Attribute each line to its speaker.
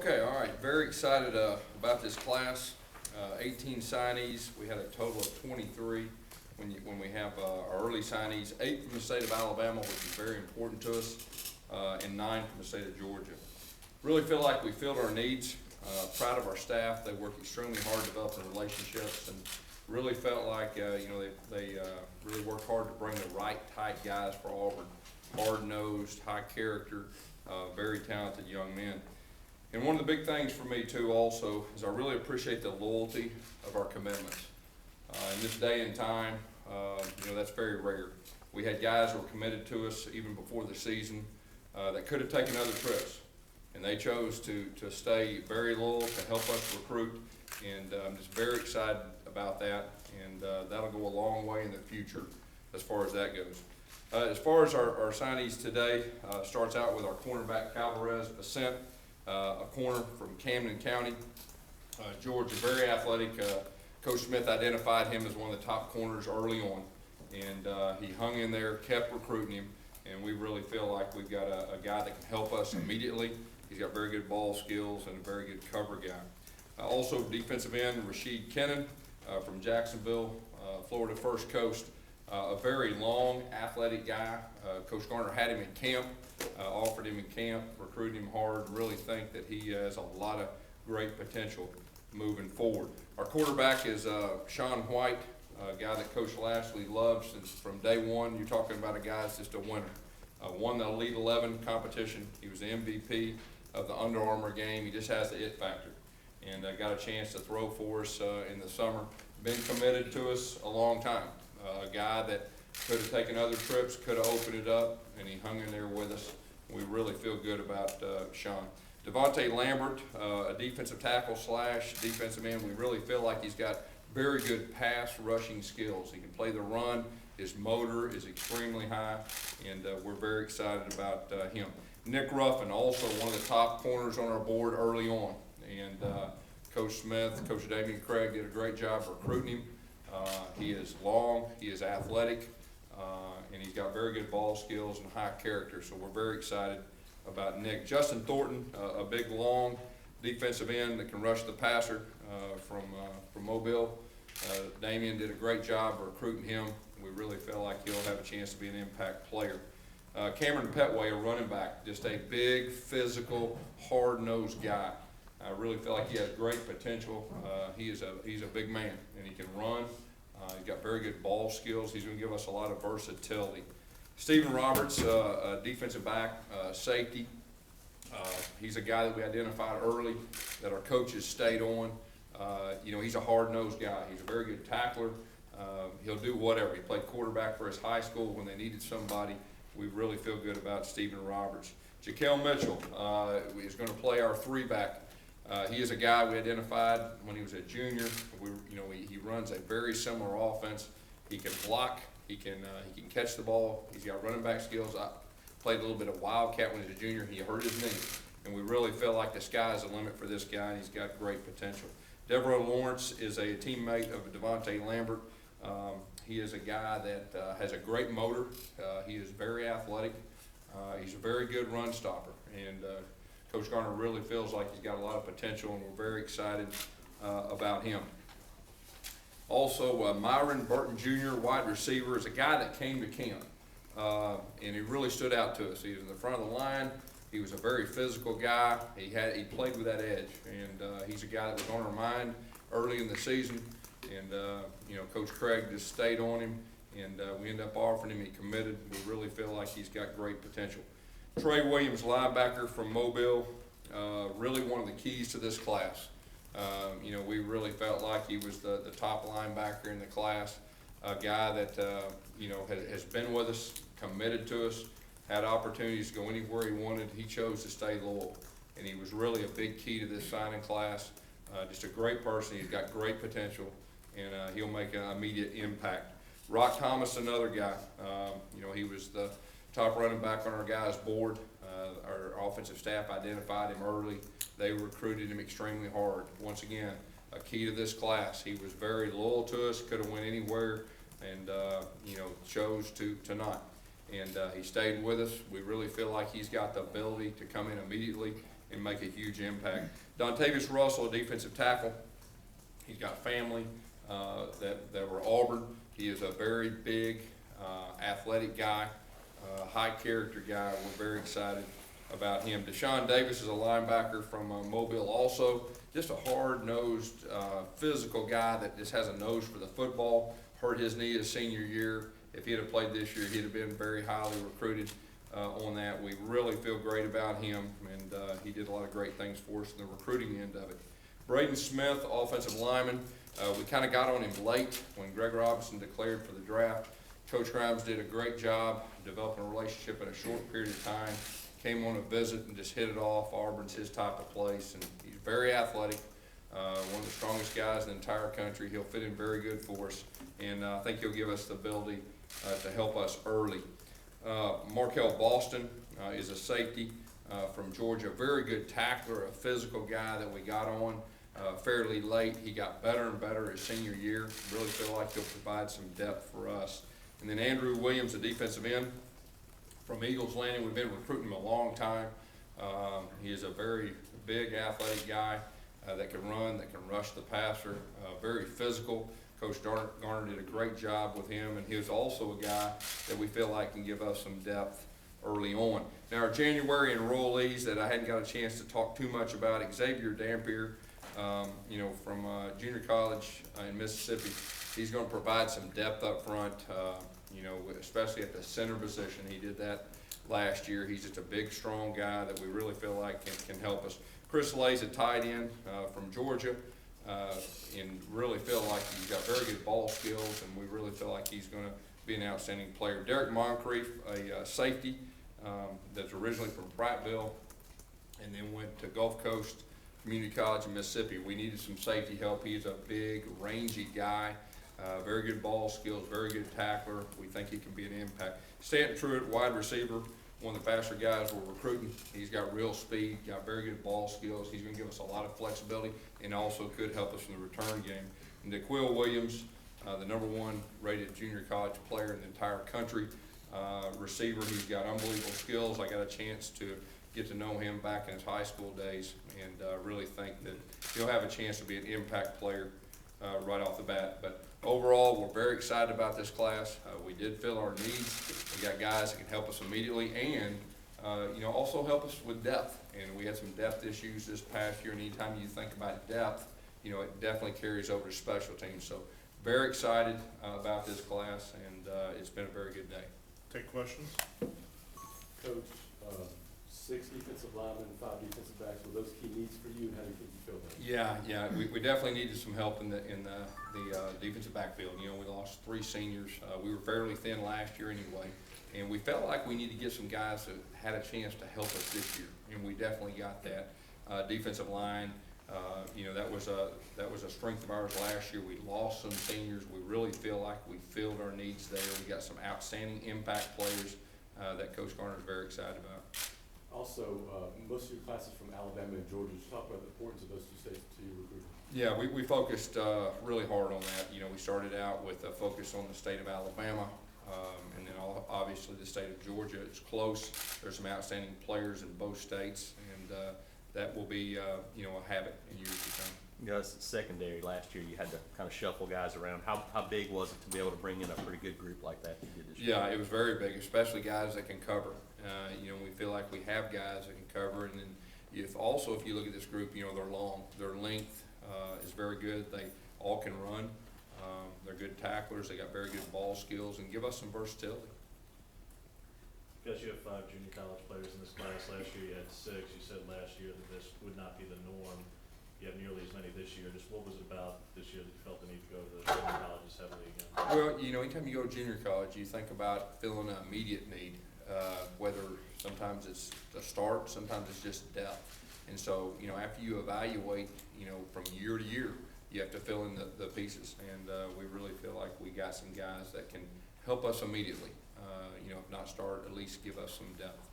Speaker 1: Okay, all right. Very excited about this class. 18 signees. We had a total of 23 when we have our early signees. 8 from the state of Alabama, which is very important to us, and 9 from the state of Georgia. Really feel like we filled our needs. Proud of our staff. They work extremely hard developing relationships, and really felt like they really work hard to bring the right tight guys for Auburn. Hard-nosed, high character, very talented young men. And one of the big things for me too also is I really appreciate the loyalty of our commitments. In this day and time, that's very rare. We had guys who were committed to us even before the season that could have taken other trips. And they chose to stay very loyal to help us recruit. And I'm just very excited about that. And that'll go a long way in the future as far as that goes. As far as our signees today, starts out with our cornerback Calvarez Ascent. A corner from Camden County, Georgia, very athletic. Coach Smith identified him as one of the top corners early on, and he hung in there, kept recruiting him, and we really feel like we've got a guy that can help us immediately. He's got very good ball skills and a very good cover guy. Also defensive end, Rashid Kennan from Jacksonville, Florida First Coast. A very long, athletic guy. Coach Garner had him in camp, offered him in camp, recruited him hard. Really think that he has a lot of great potential moving forward. Our quarterback is Sean White, a guy that Coach Lashley loves since from day one. You're talking about a guy that's just a winner. Won the Elite 11 competition. He was the MVP of the Under Armour game. He just has the it factor. And got a chance to throw for us in the summer. Been committed to us a long time. A guy that could have taken other trips, could have opened it up, and he hung in there with us. We really feel good about Sean. Devontae Lambert, a defensive tackle slash defensive end. We really feel like he's got very good pass rushing skills. He can play the run. His motor is extremely high, and we're very excited about him. Nick Ruffin, also one of the top corners on our board early on. And Coach Smith, Coach Damian Craig did a great job recruiting him. He is long, he is athletic, and he's got very good ball skills and high character, so we're very excited about Nick. Justin Thornton, a big, long defensive end that can rush the passer from Mobile. Damian did a great job recruiting him. We really feel like he'll have a chance to be an impact player. Cameron Petway, a running back, just a big, physical, hard-nosed guy. I really feel like he has great potential. He's a big man, and he can run. He's got very good ball skills. He's going to give us a lot of versatility. Stephen Roberts, a defensive back, safety. He's a guy that we identified early that our coaches stayed on. He's a hard-nosed guy. He's a very good tackler. He'll do whatever. He played quarterback for his high school when they needed somebody. We really feel good about Stephen Roberts. Jaquel Mitchell is going to play our 3-back. He is a guy we identified when he was a junior. He runs a very similar offense. He can block. He can catch the ball. He's got running back skills. I played a little bit of Wildcat when he was a junior. He hurt his knee, and we really feel like the sky is the limit for this guy. He's got great potential. Devereaux Lawrence is a teammate of Devontae Lambert. He is a guy that has a great motor. He is very athletic. He's a very good run stopper, and Coach Garner really feels like he's got a lot of potential, and we're very excited about him. Also, Myron Burton Jr., wide receiver, is a guy that came to camp, and he really stood out to us. He was in the front of the line. He was a very physical guy. He played with that edge, and he's a guy that was on our mind early in the season. And Coach Craig just stayed on him, and we ended up offering him. He committed. We really feel like he's got great potential. Trey Williams, linebacker from Mobile, really one of the keys to this class. We really felt like he was the top linebacker in the class, a guy that has been with us, committed to us, had opportunities to go anywhere he wanted. He chose to stay loyal, and he was really a big key to this signing class. Just a great person. He's got great potential, and he'll make an immediate impact. Rock Thomas, another guy. He was the top running back on our guys' board. Our offensive staff identified him early. They recruited him extremely hard. Once again, a key to this class. He was very loyal to us, could have went anywhere, and chose to not. And he stayed with us. We really feel like he's got the ability to come in immediately and make a huge impact. Dontavius Russell, a defensive tackle. He's got family that were Auburn. He is a very big, athletic guy, high character guy. We're very excited about him. Deshaun Davis is a linebacker from Mobile also. Just a hard-nosed, physical guy that just has a nose for the football. Hurt his knee his senior year. If he'd have played this year, he'd have been very highly recruited on that. We really feel great about him, and he did a lot of great things for us in the recruiting end of it. Braden Smith, offensive lineman. We kind of got on him late when Greg Robinson declared for the draft. Coach Grimes did a great job developing a relationship in a short period of time. Came on a visit and just hit it off. Auburn's his type of place, and he's very athletic. One of the strongest guys in the entire country. He'll fit in very good for us, and I think he'll give us the ability to help us early. Markel Boston is a safety from Georgia. Very good tackler, a physical guy that we got on fairly late. He got better and better his senior year. Really feel like he'll provide some depth for us. And then Andrew Williams, a defensive end from Eagles Landing. We've been recruiting him a long time. He is a very big athletic guy that can run, that can rush the passer, very physical. Coach Garner did a great job with him, and he was also a guy that we feel like can give us some depth early on. Now, our January enrollees that I hadn't got a chance to talk too much about, Xavier Dampier, from junior college in Mississippi. He's going to provide some depth up front, especially at the center position. He did that last year. He's just a big, strong guy that we really feel like can help us. Chris Lay's a tight end from Georgia, and really feel like he's got very good ball skills, and we really feel like he's going to be an outstanding player. Derek Moncrief, a safety that's originally from Prattville, and then went to Gulf Coast Community College in Mississippi. We needed some safety help. He's a big, rangy guy, very good ball skills, very good tackler. We think he can be an impact. Stanton Truitt, wide receiver, one of the faster guys we're recruiting. He's got real speed, got very good ball skills. He's going to give us a lot of flexibility and also could help us in the return game. And DeQuil Williams, the #1 rated junior college player in the entire country, receiver. He's got unbelievable skills. I got a chance to get to know him back in his high school days, and really think that he'll have a chance to be an impact player right off the bat. But overall, we're very excited about this class. We did fill our needs. We got guys that can help us immediately, and also help us with depth. And we had some depth issues this past year, and anytime you think about depth, it definitely carries over to special teams. So very excited about this class, and it's been a very good day.
Speaker 2: Take questions.
Speaker 3: Coach, 6 defensive linemen, 5 defensive backs, were those key needs for you, and how do you think you feel about it?
Speaker 1: Yeah, we definitely needed some help in the defensive backfield. We lost 3 seniors. We were fairly thin last year anyway, and we felt like we needed to get some guys that had a chance to help us this year, and we definitely got that. Defensive line, that was a strength of ours last year. We lost some seniors. We really feel like we filled our needs there. We got some outstanding impact players that Coach Garner is very excited about.
Speaker 3: Also, most of your classes from Alabama and Georgia. Just talk about the importance of those 2 states to your recruiting.
Speaker 1: Yeah, we focused really hard on that. We started out with a focus on the state of Alabama, and then obviously the state of Georgia. It's close. There's some outstanding players in both states, and that will be a habit in years to come.
Speaker 4: Gus, secondary last year, you had to kind of shuffle guys around. How big was it to be able to bring in a pretty good group like that you did this year?
Speaker 1: Yeah, it was very big, especially guys that can cover. We feel like we have guys that can cover, and then if you look at this group, they're long. Their length is very good. They all can run. They're good tacklers. They got very good ball skills and give us some versatility.
Speaker 5: Because you have 5 junior college players in this class. Last year you had 6. You said last year that this would not be the norm. You have nearly as many this year. Just what was it about this year that you felt the need to go to the junior colleges heavily again?
Speaker 1: Well, anytime you go to junior college, you think about filling an immediate need, whether sometimes it's the start, sometimes it's just depth. And so, after you evaluate, from year to year, you have to fill in the pieces. And we really feel like we got some guys that can help us immediately. If not start, at least give us some depth.